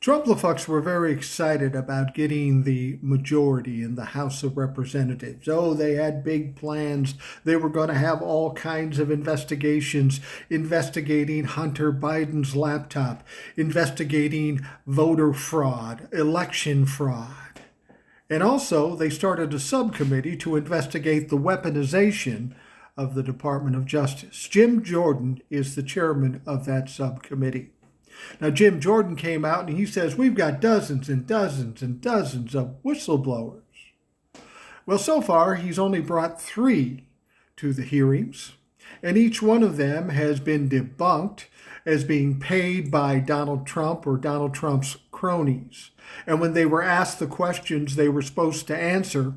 Trumplafucks were very excited about getting the majority in the House of Representatives. Oh, they had big plans. They were going to have all kinds of investigations, investigating Hunter Biden's laptop, investigating voter fraud, election fraud. And also, they started a subcommittee to investigate the weaponization of the Department of Justice. Jim Jordan is the chairman of that subcommittee. Now, Jim Jordan came out and he says, we've got dozens and dozens and dozens of whistleblowers. Well, so far, he's only brought 3 to the hearings, and each one of them has been debunked as being paid by Donald Trump or Donald Trump's cronies. And when they were asked the questions they were supposed to answer,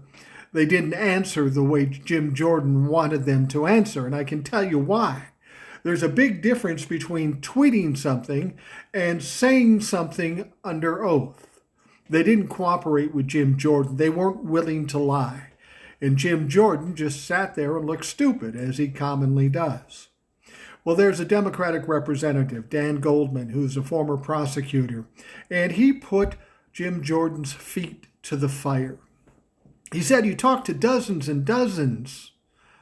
they didn't answer the way Jim Jordan wanted them to answer, and I can tell you why. There's a big difference between tweeting something and saying something under oath. They didn't cooperate with Jim Jordan. They weren't willing to lie. And Jim Jordan just sat there and looked stupid, as he commonly does. Well, there's a Democratic representative, Dan Goldman, who's a former prosecutor, and he put Jim Jordan's feet to the fire. He said, you talked to dozens and dozens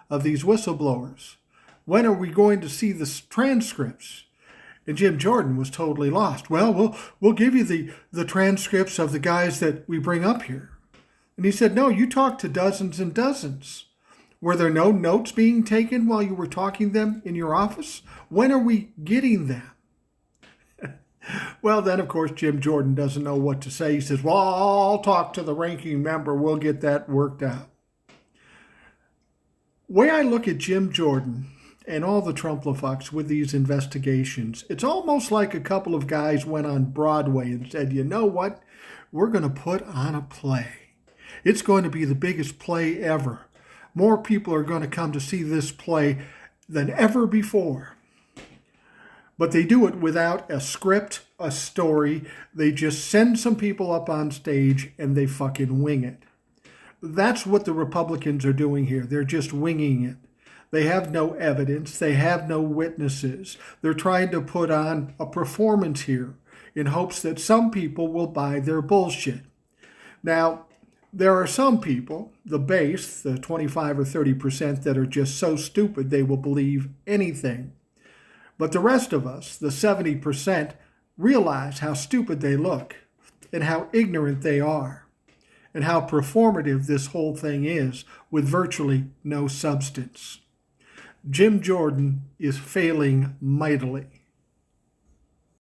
of these whistleblowers. When are we going to see the transcripts? And Jim Jordan was totally lost. Well, we'll give you the transcripts of the guys that we bring up here. And he said, no, you talked to dozens and dozens. Were there no notes being taken while you were talking them in your office? When are we getting them? Well, then, of course, Jim Jordan doesn't know what to say. He says, well, I'll talk to the ranking member. We'll get that worked out. Way I look at Jim Jordan and all the Trumplafucks with these investigations, it's almost like a couple of guys went on Broadway and said, you know what? We're going to put on a play. It's going to be the biggest play ever. More people are going to come to see this play than ever before. But they do it without a script, a story. They just send some people up on stage and they fucking wing it. That's what the Republicans are doing here. They're just winging it. They have no evidence. They have no witnesses. They're trying to put on a performance here in hopes that some people will buy their bullshit. Now, there are some people, the base, the 25 or 30% that are just so stupid they will believe anything. But the rest of us, the 70%, realize how stupid they look and how ignorant they are and how performative this whole thing is with virtually no substance. Jim Jordan is failing mightily.